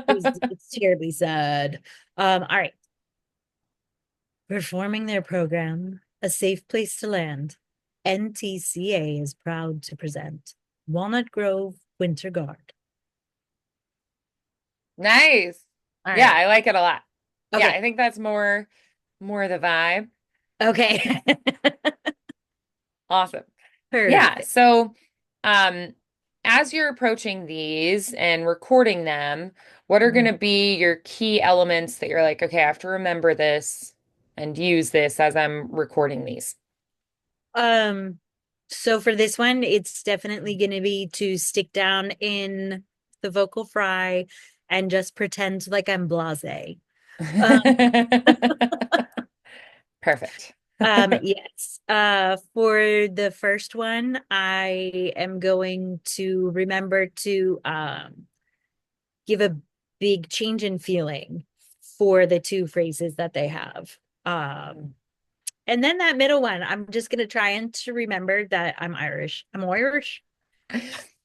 It's terribly sad. All right. Performing their program, A Safe Place to Land, NTCA is proud to present Walnut Grove Winter Guard. Nice. All Yeah, right. I like it a lot. Yeah, I Okay. think that's more the vibe. Okay. Awesome. Yeah, Perfect. so um as you're approaching these and recording them, what are going to be your key elements that you're like, okay, I have to remember this and use this as I'm recording these? Um, so for this one, it's definitely going to be to stick down in the vocal fry and just pretend like I'm blasé. Um, Perfect. yes. For the first one, I am going to remember to give a big change in feeling for the two phrases that they have. And then that middle one, I'm just gonna try and to remember that I'm Irish. I'm Irish.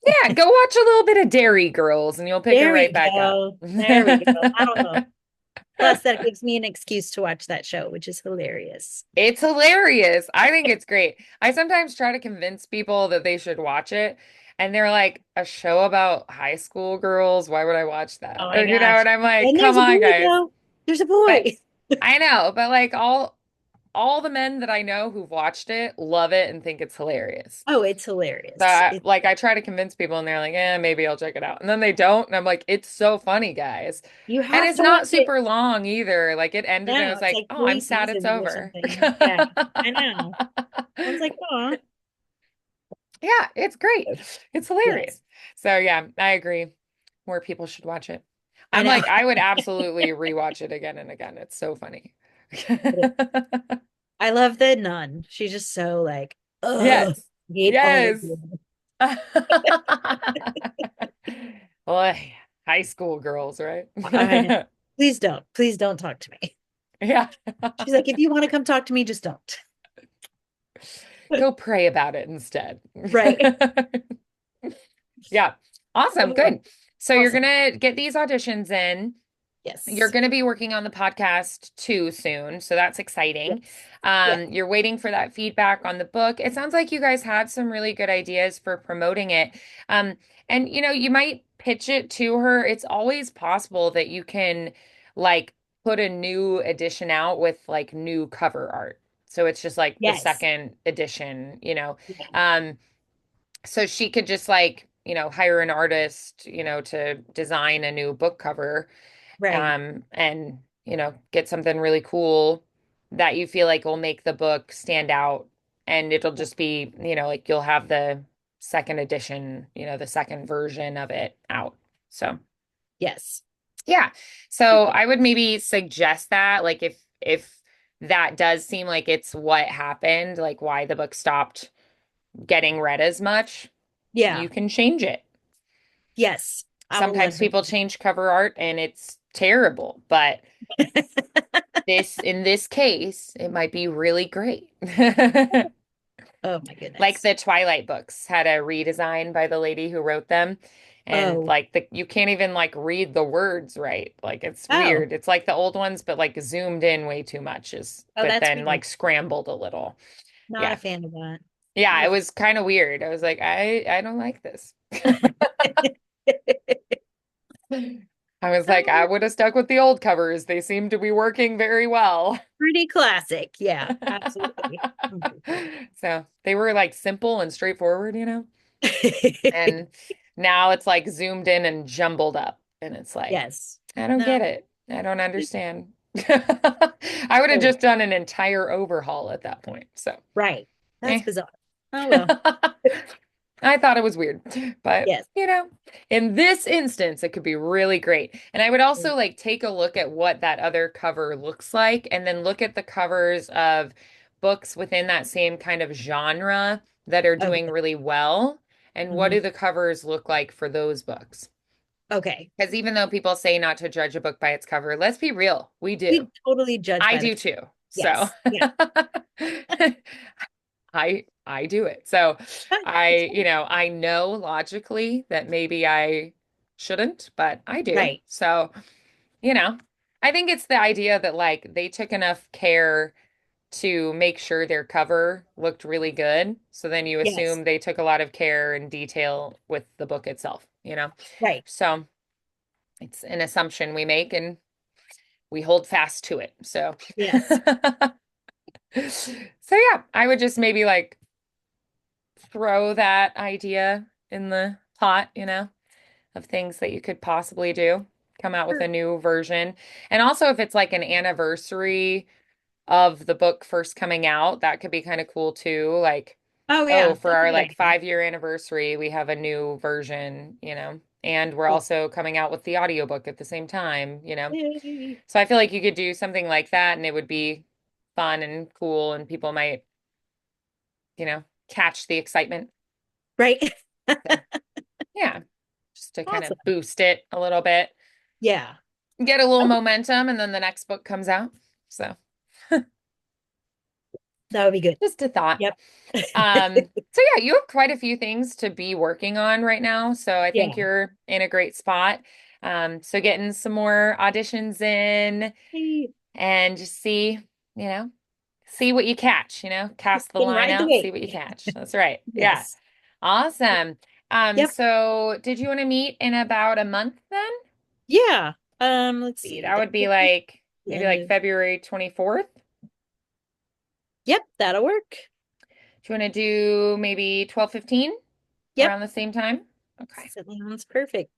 Yeah, go watch a little bit of Dairy Girls and you'll pick it There right we back up. go. There we go. I don't know. Plus, that gives me an excuse to watch that show, which is hilarious. It's hilarious. I think it's great. I sometimes try to convince people that they should watch it, and they're like, a show about high school girls? Why would I watch that? Oh Or, my gosh. and I'm like, And come there's a on, boy guys. though. There's a But boy. I know, but like all the men that I know who've watched it love it and think it's hilarious. Oh, it's So hilarious. It's I try to convince people and they're like, maybe I'll check it out. And then they don't. And I'm like, it's so funny, guys. you And have it's to watch not it. super long either. Like it ended and it No, was it's like, like oh, I'm three sad it's seasons or over. something. Yeah, I know. I was like, oh, Yeah, it's great. It's hilarious. yes, So yeah, I agree. More people should watch it. I I'm know. like, I would absolutely rewatch it again and again. It's so funny. I love the nun. She's just so like, oh, Yes. hate all of Yes. you. Boy, high school girls, right? I know. Please don't talk to me. Yeah. She's like, if you want to come talk to me, just don't. Go pray about it instead. Right. Yeah. Awesome. Oh, Good. So you're awesome. gonna get these auditions in. You're Yes. going to be working on the podcast too soon, so that's exciting. Yes. Yeah. You're waiting for that feedback on the book. It sounds like you guys had some really good ideas for promoting it. Um, and you might pitch it to her. It's always possible that you can like put a new edition out with like new cover art. So it's just like the Yes. second edition. Yeah. Um, so she could just like, hire an artist, to design a new book cover Right. and get something really cool that you feel like will make the book stand out and it'll just be like you'll have second edition, the second version of it out. So, Yes. yeah. So Perfect. I would maybe suggest that, like, if that does seem like it's what happened, like why the book stopped getting read as much, you Yeah. can change it. Yes. I will let Sometimes her people change cover art and it's terrible, but know. in this case, it might be really great. Oh my Like goodness. the Twilight books had a redesign by the lady who wrote them. And Oh. like you can't even like read the words right. Like it's Oh. weird. It's like the old ones, but like zoomed in way too much Oh, but that's then weird. like scrambled a little. Not a Yeah. fan of that. Yeah, Not it a was kind of weird. I was like, I don't like this. fan. I was like, I Oh, would have stuck with the old covers. They seem to be working very well. pretty classic. Yeah, absolutely. 100%. So they were like simple and straightforward. And now it's like zoomed in and jumbled up. And it's like, Yes. I don't No. get it. I don't understand. I would have Oh, just done an entire overhaul at that point. So, right. That's eh. bizarre. Oh well. I thought it was weird, but Yes. in this instance, it could be really great. And I would also like take a look at what that other cover looks like and then look at the covers of books within that same kind of genre that are doing Okay. really well. And what Hmm. do the covers look like for those books? Okay. Because even though people say not to judge a book by its cover, let's be real, we do. We totally judge I by the do cover. too. So Yes. Yeah. I do it. So It's I know logically that maybe I shouldn't, but I do. right. So, you know, I think it's the idea that like they took enough care to make sure their cover looked really good. So then you Yes. assume they took a lot of care and detail with the book itself. Right. So it's an assumption we make and we hold fast to it. So, Yes. so yeah, I would just maybe like throw that idea in the pot, of things that you could possibly do. Come out with Sure. a new version. And also if it's like an anniversary of the book first coming out, that could be kind of cool too. Like, Oh oh, yeah, for that's a our good like idea. 5-year anniversary, we have a new version. And we're Yeah. also coming out with the audiobook at the same time. Yay. So I feel like you could do something like that and it would be fun and cool and people might catch the excitement. Right. So, yeah, just to kind of Awesome. boost it a little bit, Yeah. get a little Okay. momentum, and then the next book comes out. So, That would be good. just a thought. Yep. So yeah, you have quite a few things to be working on right now. So I think Yeah. you're in a great spot. So getting some more auditions in Hey, and just see what you catch, cast the can line ride the out, see wave. what you catch. That's right. Yeah. Yes. Awesome. Yep. So did you want to meet in about a month then? Yeah. Let's See, see. that That would be would be like the maybe end like of. February 24th. Yep, that'll work. Do you want to do maybe 12:15 Yep. around the same time? Okay, Sounds perfect.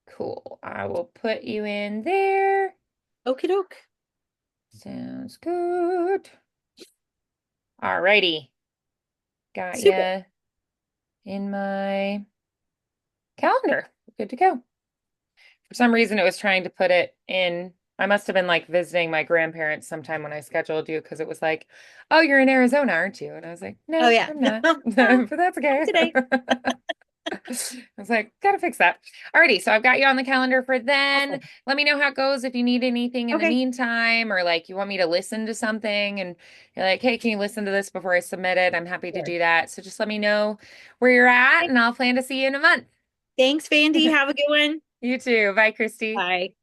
cool. I will put you in there. Okie doke. Sounds good. Alrighty. Got Super. you in my calendar. Good to go. For some reason, it was trying to put it in. I must have been like visiting my grandparents sometime when I scheduled you because it was like, oh, you're in Arizona, aren't you? And I was like, Oh no, yeah. I'm No, not. no, But that's not okay. today. I was like, gotta fix that. Alrighty, so I've got you on the calendar for then. Awesome. Let me know how it goes if you need anything in the Okay. meantime, or like you want me to listen to something and you're like, hey, can you listen to this before I submit it? I'm happy to Sure. do that. So just let me know where you're at Okay. and I'll plan to see you in a month. Thanks, Vandy. Have a good one. You too. Bye, Christy. Bye.